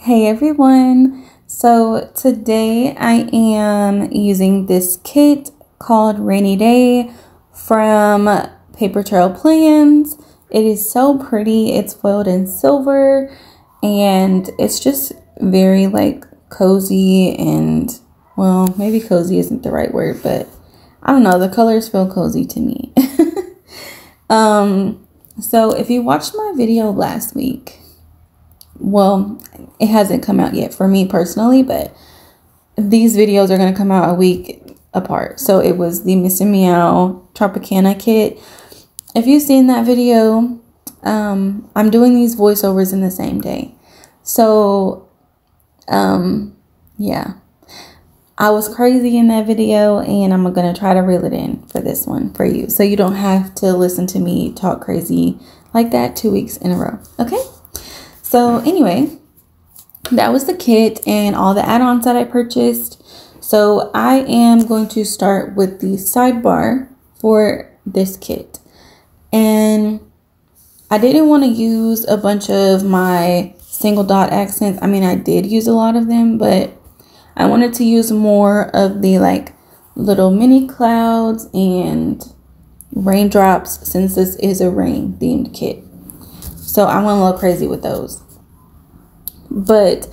Hey everyone, so today I am using this kit called Rainy Day from Paper Trail Plans. It is so pretty. It's foiled in silver and it's just very like cozy and, well, maybe cozy isn't the right word, but I don't know, the colors feel cozy to me. So if you watched my video last week, well, it hasn't come out yet for me personally, but these videos are going to come out a week apart. So it was the Miss Meow Tropicana kit. If you've seen that video, I'm doing these voiceovers in the same day. So, yeah, I was crazy in that video and I'm going to try to reel it in for this one for you. So you don't have to listen to me talk crazy like that 2 weeks in a row. Okay. So anyway, that was the kit and all the add-ons that I purchased. So I am going to start with the sidebar for this kit. And I didn't want to use a bunch of my single dot accents. I mean, I did use a lot of them, but I wanted to use more of the like little mini clouds and raindrops since this is a rain themed kit. So I went a little crazy with those. But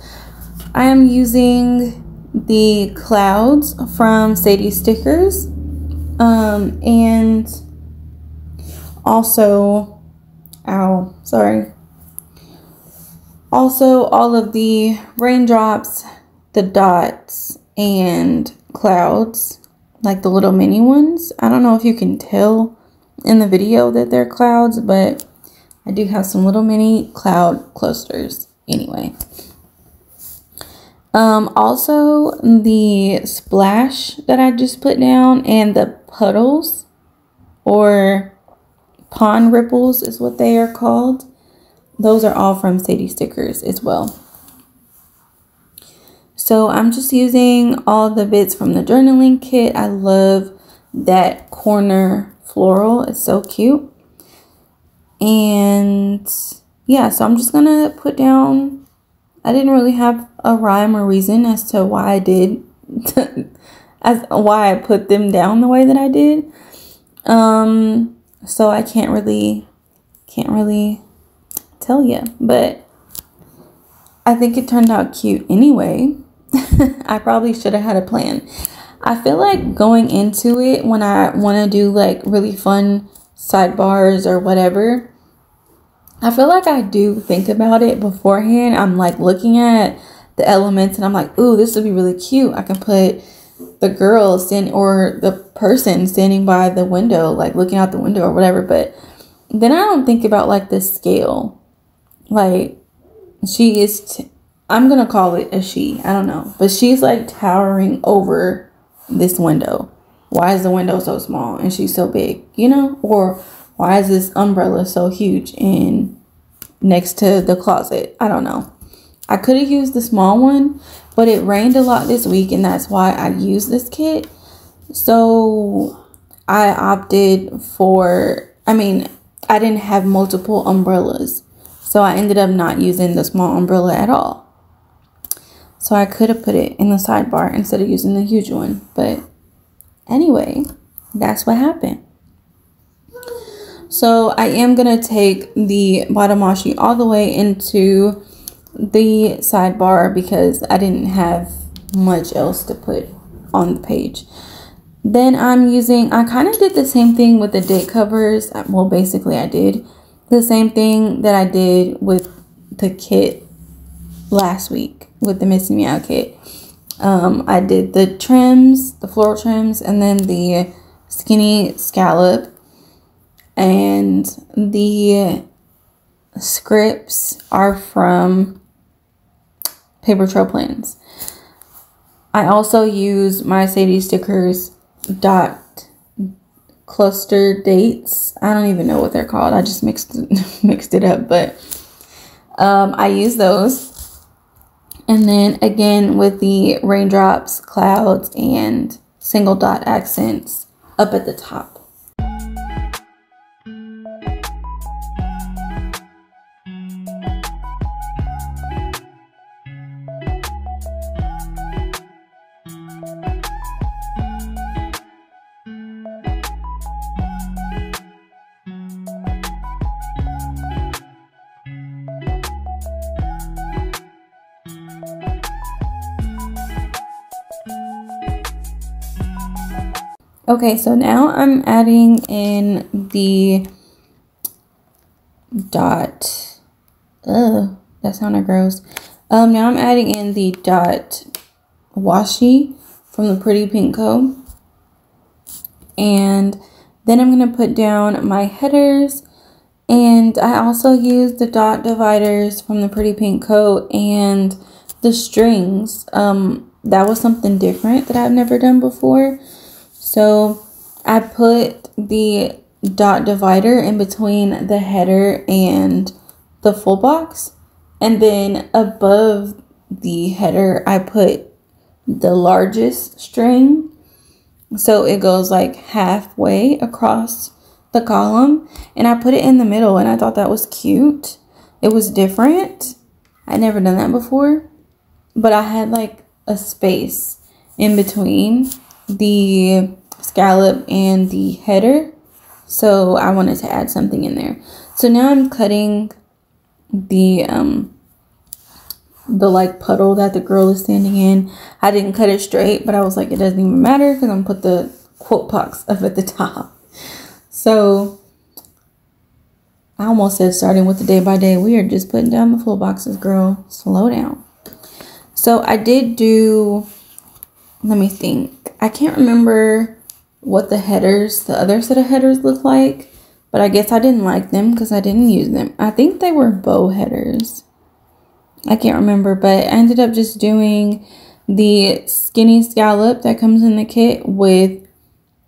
I am using the clouds from Sadie Stickers. And also, also all of the raindrops, the dots, and clouds, like the little mini ones. I don't know if you can tell in the video that they're clouds, but I do have some little mini cloud clusters anyway. Also the splash that I just put down and the puddles or pond ripples is what they are called. Those are all from Sadie Stickers as well. So I'm just using all the bits from the journaling kit. I love that corner floral. It's so cute. And yeah, so I'm just gonna put down, I didn't really have a rhyme or reason as to why I did why I put them down the way that I did. So I can't really tell you, but I think it turned out cute anyway. I probably should have had a plan. I feel like going into it, when I want to do like really fun sidebars or whatever, I feel like I do think about it beforehand. I'm like looking at the elements and I'm like, ooh, this would be really cute. I can put the girl or the person standing by the window, like looking out the window or whatever. But then I don't think about like the scale. Like she is, I'm going to call it a she. I don't know. But she's like towering over this window. Why is the window so small and she's so big, you know? Or why is this umbrella so huge and next to the closet? I don't know. I could have used the small one, but it rained a lot this week and that's why I used this kit. So I opted for, I didn't have multiple umbrellas. So I ended up not using the small umbrella at all. So I could have put it in the sidebar instead of using the huge one. But anyway, that's what happened. So I am going to take the bottom washi all the way into the sidebar because I didn't have much else to put on the page. Then I kind of did the same thing with the date covers. Well, basically I did the same thing that I did with the kit last week with the Miss Meow kit. I did the trims, the floral trims, and then the skinny scallop. And the scripts are from Paper Trail Plans. I also use my Sadie Stickers dot cluster dates. I don't even know what they're called. I just mixed it up, but I use those. And then again with the raindrops, clouds, and single dot accents up at the top. Okay, so now I'm adding in the dot. Ugh, that sounded gross. Now I'm adding in the dot washi from the Pretty Pink Co. And then I'm going to put down my headers. And I also used the dot dividers from the Pretty Pink Co. and the strings. That was something different that I've never done before. So I put the dot divider in between the header and the full box. And then above the header, I put the largest string. So it goes like halfway across the column. And I put it in the middle, and I thought that was cute. It was different. I'd never done that before. But I had like a space in between the scallop and the header. So I wanted to add something in there. So now I'm cutting the like puddle that the girl is standing in. I didn't cut it straight, but I was like, it doesn't even matter because I'm gonna put the quote box up at the top. So I almost said starting with the day by day. We are just putting down the full boxes, girl. Slow down. So I did do, let me think. I can't remember what the headers, the other set of headers look like, but I guess I didn't like them because I didn't use them. I think they were bow headers. I can't remember, but I ended up just doing the skinny scallop that comes in the kit with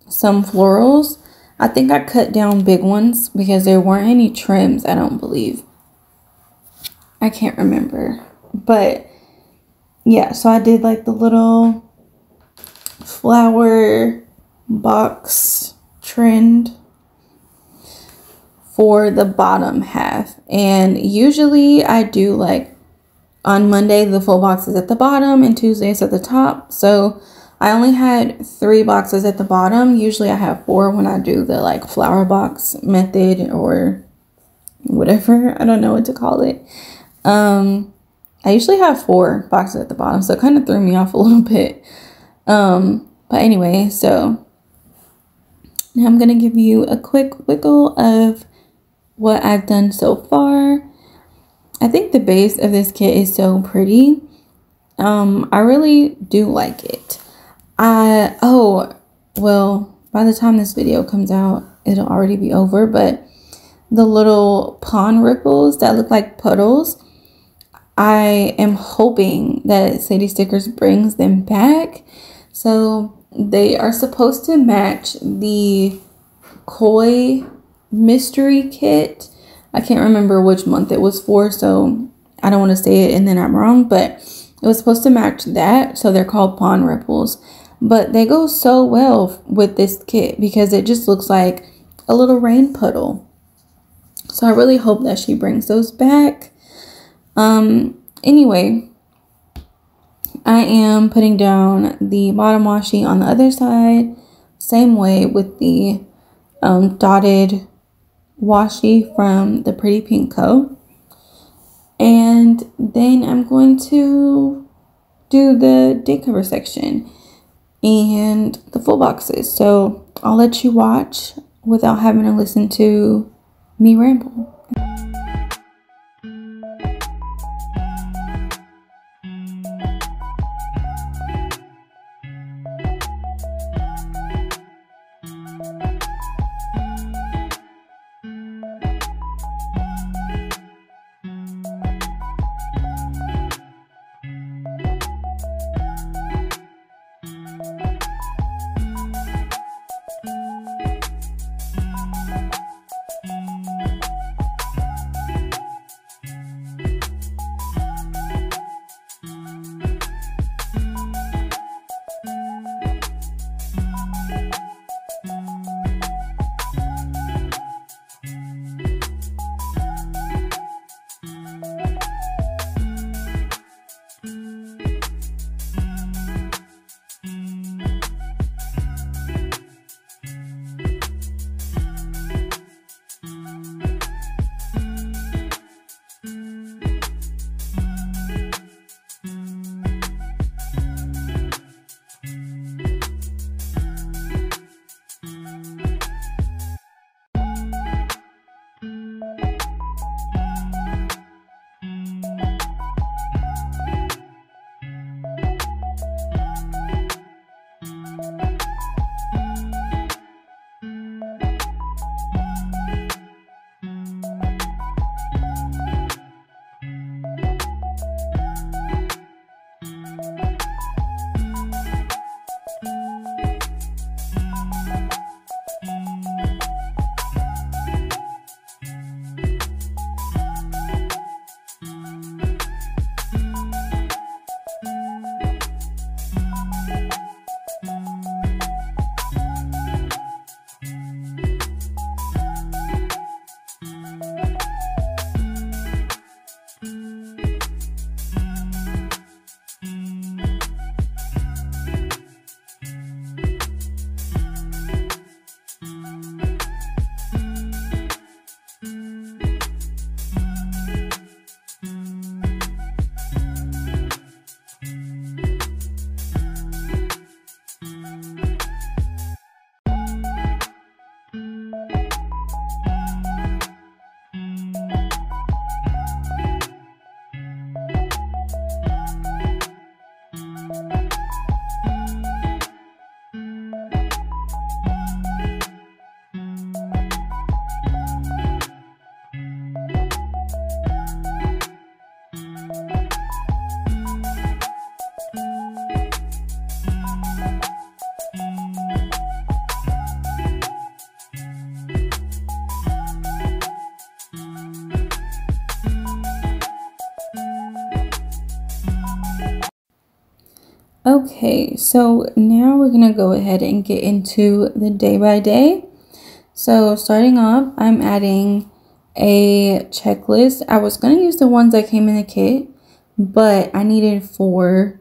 some florals. I think I cut down big ones because there weren't any trims, I don't believe. I can't remember. But yeah, so I did like the little flower box trend for the bottom half. And usually I do like on Monday, the full box is at the bottom and Tuesday is at the top. So I only had 3 boxes at the bottom. Usually I have 4 when I do the like flower box method or whatever. I don't know what to call it. I usually have 4 boxes at the bottom. So it kind of threw me off a little bit. But anyway, so now I'm going to give you a quick wiggle of what I've done so far. I think the base of this kit is so pretty. I really do like it. Well, by the time this video comes out, it'll already be over, but the little pond ripples that look like puddles, I am hoping that Sadie Stickers brings them back. So they are supposed to match the Koi mystery kit. I can't remember which month it was for, so I don't want to say it and then I'm wrong, but it was supposed to match that. So they're called pond ripples, but they go so well with this kit because it just looks like a little rain puddle. So I really hope that she brings those back. Anyway, I am putting down the bottom washi on the other side, same way with the dotted washi from the Pretty Pink Co. And then I'm going to do the day cover section and the full boxes. So I'll let you watch without having to listen to me ramble. Okay, so now we're gonna go ahead and get into the day by day. So starting off, I'm adding a checklist. I was gonna use the ones that came in the kit, but I needed four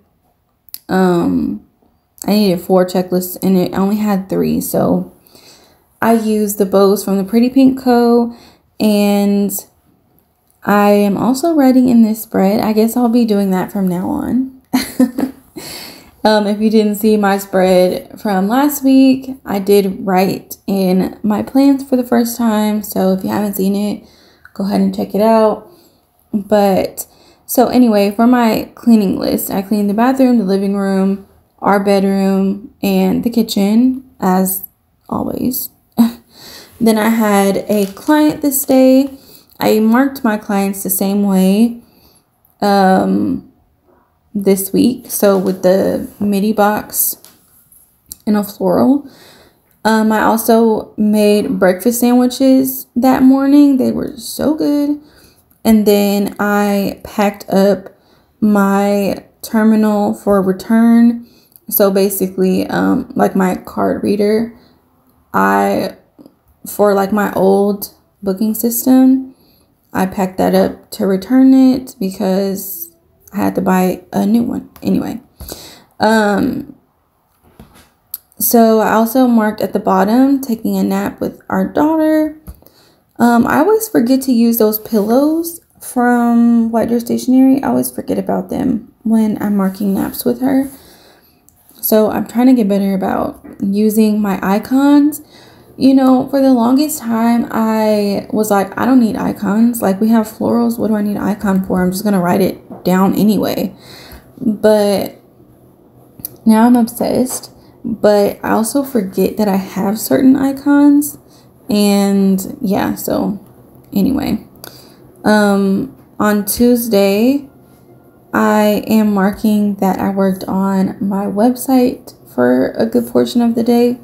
checklists and it only had 3. So I used the bows from the Pretty Pink Co. And I am also writing in this spread. I guess I'll be doing that from now on. If you didn't see my spread from last week, I did write in my plans for the first time. So if you haven't seen it, go ahead and check it out. But so anyway, for my cleaning list, I cleaned the bathroom, the living room, our bedroom, and the kitchen as always. Then I had a client this day. I marked my clients the same way this week, so with the midi box and a floral. I also made breakfast sandwiches that morning. They were so good. And then I packed up my terminal for return. So basically, like my card reader, for like my old booking system, I packed that up to return it because I had to buy a new one anyway. So I also marked at the bottom, taking a nap with our daughter. I always forget to use those pillows from White Deer Stationery. I always forget about them when I'm marking naps with her. So I'm trying to get better about using my icons. You know, for the longest time, I was like, I don't need icons. Like, we have florals. What do I need an icon for? I'm just going to write it down anyway. But now I'm obsessed. But I also forget that I have certain icons. And yeah, so anyway. On Tuesday, I am marking that I worked on my website for a good portion of the day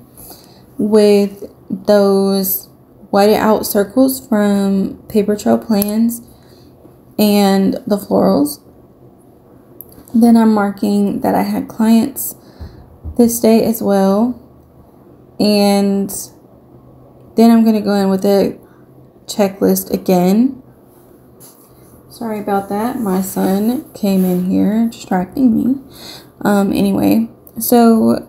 with those whited out circles from Paper Trail Plans and the florals. Then I'm marking that I had clients this day as well. And then I'm going to go in with a checklist again. Sorry about that. My son came in here distracting me. Anyway, so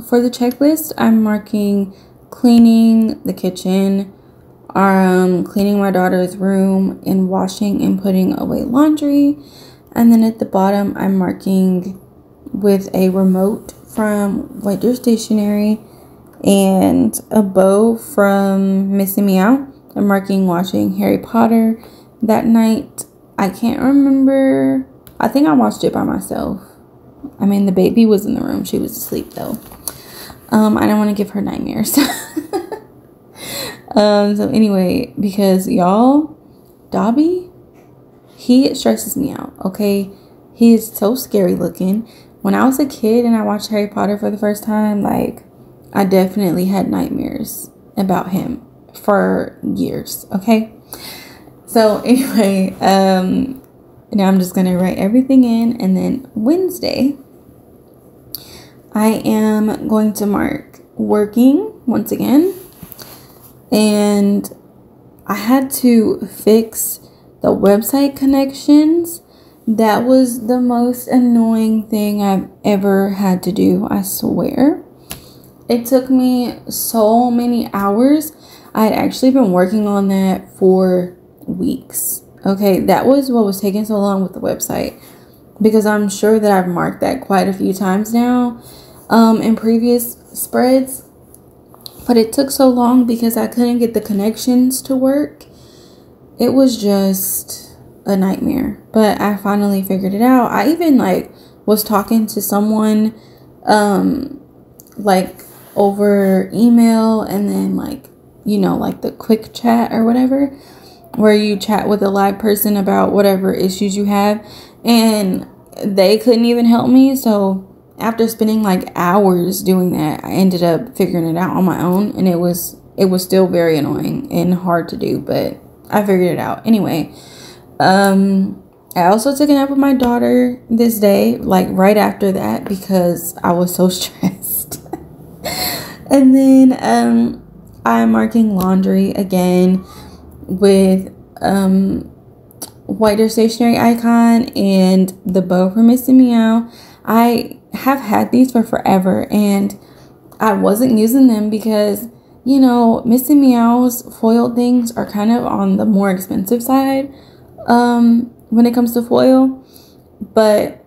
for the checklist, I'm marking cleaning the kitchen, cleaning my daughter's room, and washing and putting away laundry. And then at the bottom, I'm marking with a remote from White Deer Stationery and a bow from Missing Me Out. I'm marking watching Harry Potter that night. I can't remember. I think I watched it by myself. I mean, the baby was in the room. She was asleep though. I don't want to give her nightmares. So anyway, because y'all, Dobby, he stresses me out, okay? He is so scary looking. When I was a kid and I watched Harry Potter for the first time, like, I definitely had nightmares about him for years, okay? So anyway, now I'm just gonna write everything in, and then Wednesday, I am going to mark working once again, and I had to fix the website connections. That was the most annoying thing I've ever had to do, I swear. It took me so many hours. I had actually been working on that for weeks. Okay, that was what was taking so long with the website, because I'm sure that I've marked that quite a few times now in previous spreads. But it took so long because I couldn't get the connections to work. It was just a nightmare. But I finally figured it out. I even was talking to someone over email, and then the quick chat or whatever, where you chat with a live person about whatever issues you have, and they couldn't even help me. So after spending hours doing that, I ended up figuring it out on my own, and it was still very annoying and hard to do, but I figured it out. Anyway, I also took a nap with my daughter this day, right after that, because I was so stressed. And then I'm marking laundry again with whiter stationery icon and the bow for Missing Me Out. I have had these for forever, and I wasn't using them because, Missing Me Out's foil things are kind of on the more expensive side when it comes to foil. But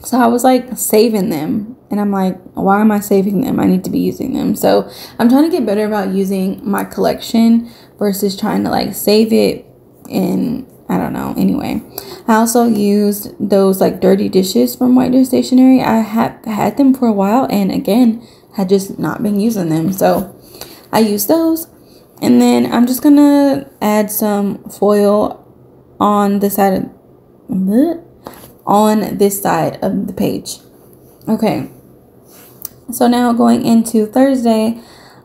so I was saving them, and I'm like, why am I saving them? I need to be using them. So I'm trying to get better about using my collection versus trying to save it. And I don't know. Anyway, I also used those dirty dishes from Whiter Stationery. I had them for a while, and again, had just not been using them. So I used those, and then I'm just gonna add some foil on the side on this side of the page. Okay, so now going into Thursday,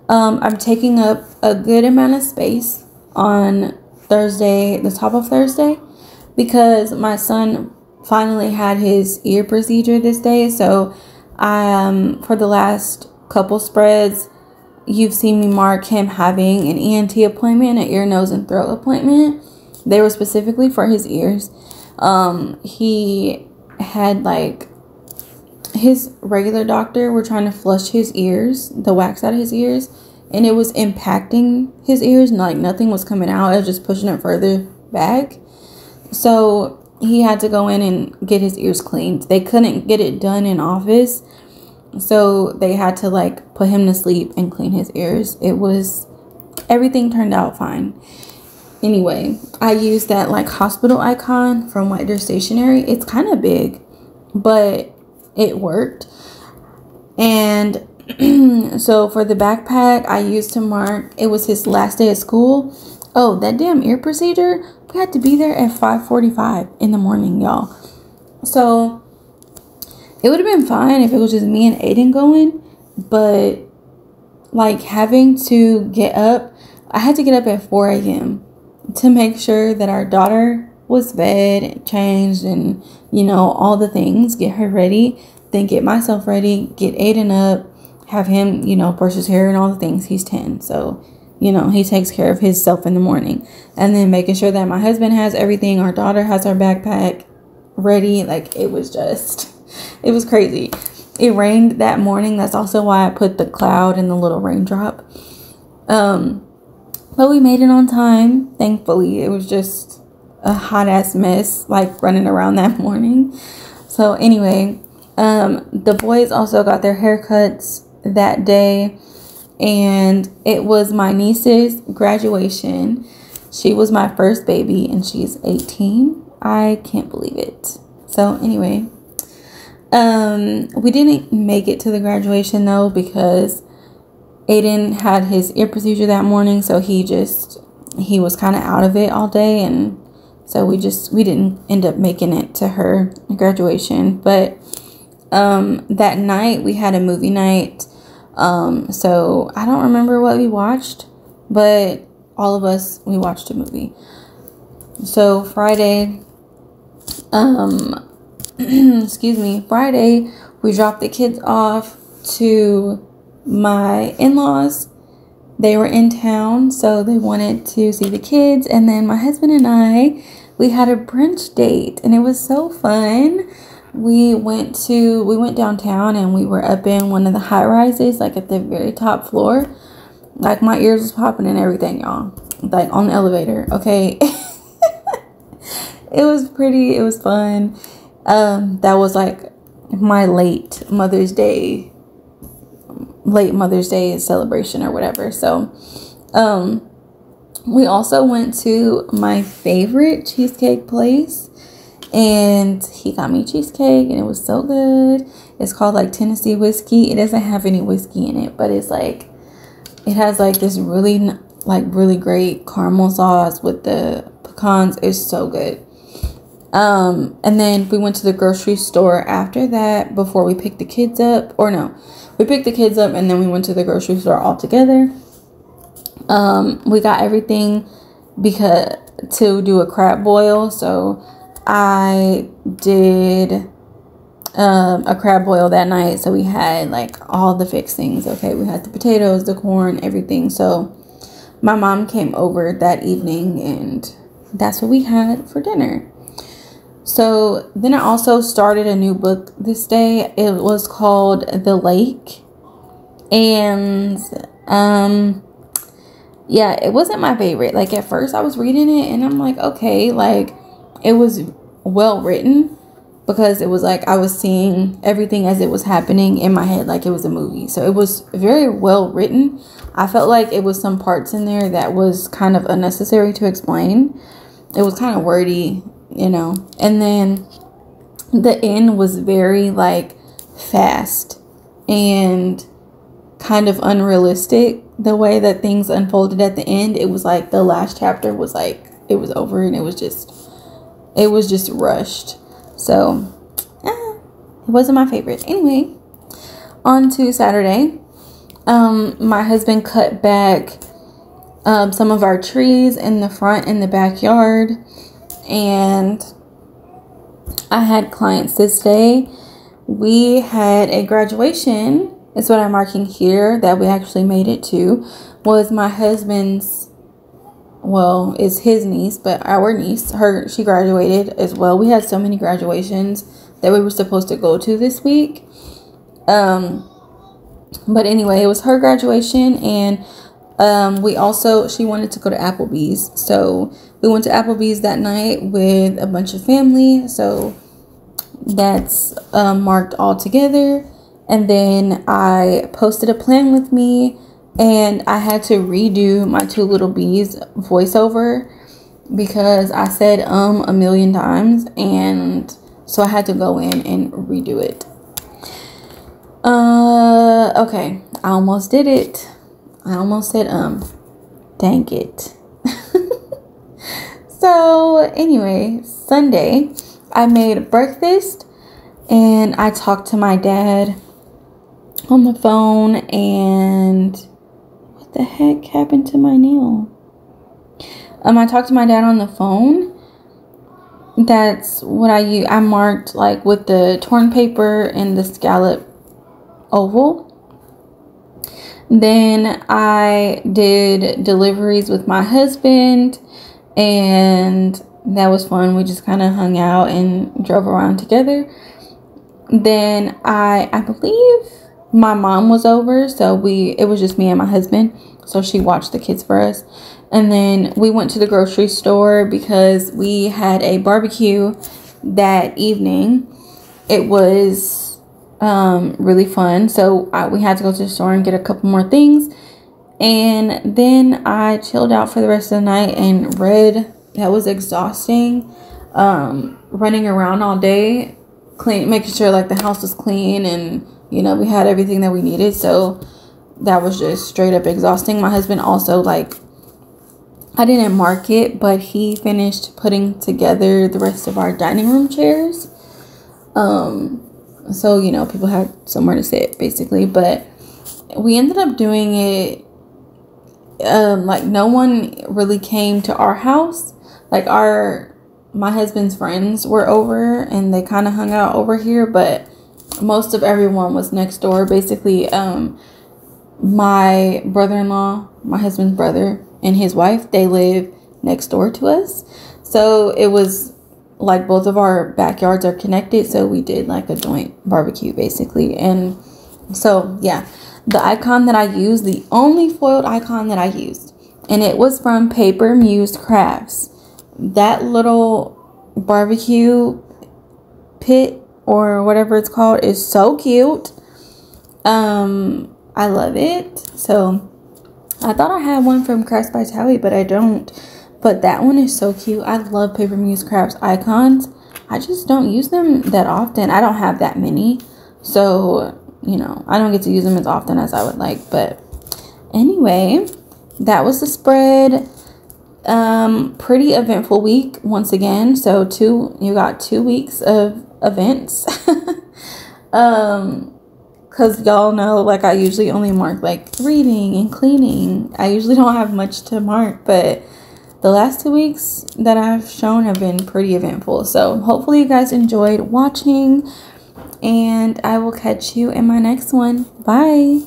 I'm taking up a good amount of space on Thursday, the top of Thursday, because my son finally had his ear procedure this day. So for the last couple spreads, you've seen me mark him having an ENT appointment, an ear, nose, and throat appointment. They were specifically for his ears. He had his regular doctor were trying to flush his ears, the wax out of his ears, and it was impacting his ears, and nothing was coming out. It was just pushing it further back. So he had to go in and get his ears cleaned. They couldn't get it done in office, so they had to put him to sleep and clean his ears. Everything turned out fine. Anyway, I used that hospital icon from Whiter Stationery. It's kind of big, but it worked. And so for the backpack, I used to mark, it was his last day of school. Oh, that damn ear procedure, we had to be there at 5:45 in the morning, y'all. So it would have been fine if it was just me and Aiden going, but having to get up, I had to get up at 4 a.m. to make sure that our daughter was fed and changed and, all the things, get her ready, then get myself ready, get Aiden up, have him, brush his hair and all the things. He's 10. So, he takes care of himself in the morning. And then making sure that my husband has everything. Our daughter has her backpack ready. It was crazy. It rained that morning. That's also why I put the cloud and the little raindrop. But we made it on time. Thankfully, it was just a hot ass mess, running around that morning. So anyway, the boys also got their haircuts that day. and it was my niece's graduation. She was my first baby, and she's 18. I can't believe it. So anyway, we didn't make it to the graduation though, because Aiden had his ear procedure that morning, so he was kind of out of it all day, and so we didn't end up making it to her graduation. But that night we had a movie night. So I don't remember what we watched, but all of us, we watched a movie. So Friday, Friday, we dropped the kids off to my in-laws. They were in town, so they wanted to see the kids. And then my husband and we had a brunch date, and it was so fun. We went downtown, and we were up in one of the high rises, like at the very top floor. Like my ears was popping and everything, y'all. Like on the elevator, okay. It was pretty. It was fun. That was like my late Mother's Day celebration or whatever. So, we also went to my favorite cheesecake place, and he got me cheesecake, and it was so good. It's called like Tennessee whiskey. It doesn't have any whiskey in it, but it's like, it has like this really great caramel sauce with the pecans. It's so good. And then we went to the grocery store after that before we picked the kids up. Or no, we picked the kids up and then we went to the grocery store all together. We got everything to do a crab boil. So I did a crab boil that night. So we had like all the fixings. Okay, we had the potatoes, the corn, everything. So my mom came over that evening, and that's what we had for dinner. So then I also started a new book this day. It was called The Lake. And yeah, it wasn't my favorite. Like at first I was reading it and I'm like, okay, like it was well written, because it was like I was seeing everything as it was happening in my head, like it was a movie. So it was very well written. I felt like it was some parts in there that was kind of unnecessary to explain. It was kind of wordy, you know. And then the end was very like fast and kind of unrealistic. The way that things unfolded at the end, it was like the last chapter was like it was over, and it was just rushed. So it wasn't my favorite. Anyway, on to Saturday. My husband cut back some of our trees in the front in the backyard, and I had clients this day. We had a graduation. It's what I'm marking here that we actually made it to. Was my husband's, well, it's his niece, but our niece, she graduated as well. We had so many graduations that we were supposed to go to this week. But anyway, it was her graduation, and she wanted to go to Applebee's. So we went to Applebee's that night with a bunch of family. So that's marked all together. And then I posted a plan with me, and I had to redo my Two Little Bees voiceover because I said a million times, and so I had to go in and redo it. Okay, I almost did it. I almost said dang it. So anyway, Sunday I made breakfast, and I talked to my dad on the phone. And what the heck happened to my nail? I talked to my dad on the phone. That's what I use. I marked like with the torn paper and the scallop oval. Then I did deliveries with my husband, and that was fun. We just kind of hung out and drove around together. Then I believe my mom was over, so it was just me and my husband, so she watched the kids for us. And then we went to the grocery store because we had a barbecue that evening. It was really fun, so we had to go to the store and get a couple more things. And then I chilled out for the rest of the night and read. That was exhausting. Running around all day, making sure like the house was clean, and you know, we had everything that we needed. So that was just straight up exhausting. My husband also, like, I didn't mark it, but he finished putting together the rest of our dining room chairs. So, you know, people had somewhere to sit basically, but we ended up doing it. Like, no one really came to our house. Like, my husband's friends were over and they kind of hung out over here, but most of everyone was next door. Basically, my brother-in-law, my husband's brother, and his wife, they live next door to us. So it was like both of our backyards are connected. So we did like a joint barbecue basically. And so, yeah, the icon that I used, the only foiled icon that I used, and it was from Paper Muse Crafts. That little barbecue pit or whatever it's called is so cute. I love it. So I thought I had one from Crafts by Towie, but I don't. But that one is so cute. I love Paper Muse Crafts icons. I just don't use them that often. I don't have that many. So, you know, I don't get to use them as often as I would like. But anyway, that was the spread. Pretty eventful week once again. So you got 2 weeks of events. Because y'all know, like, I usually only mark like reading and cleaning. I usually don't have much to mark, but the last 2 weeks that I've shown have been pretty eventful. So hopefully you guys enjoyed watching, and I will catch you in my next one. Bye.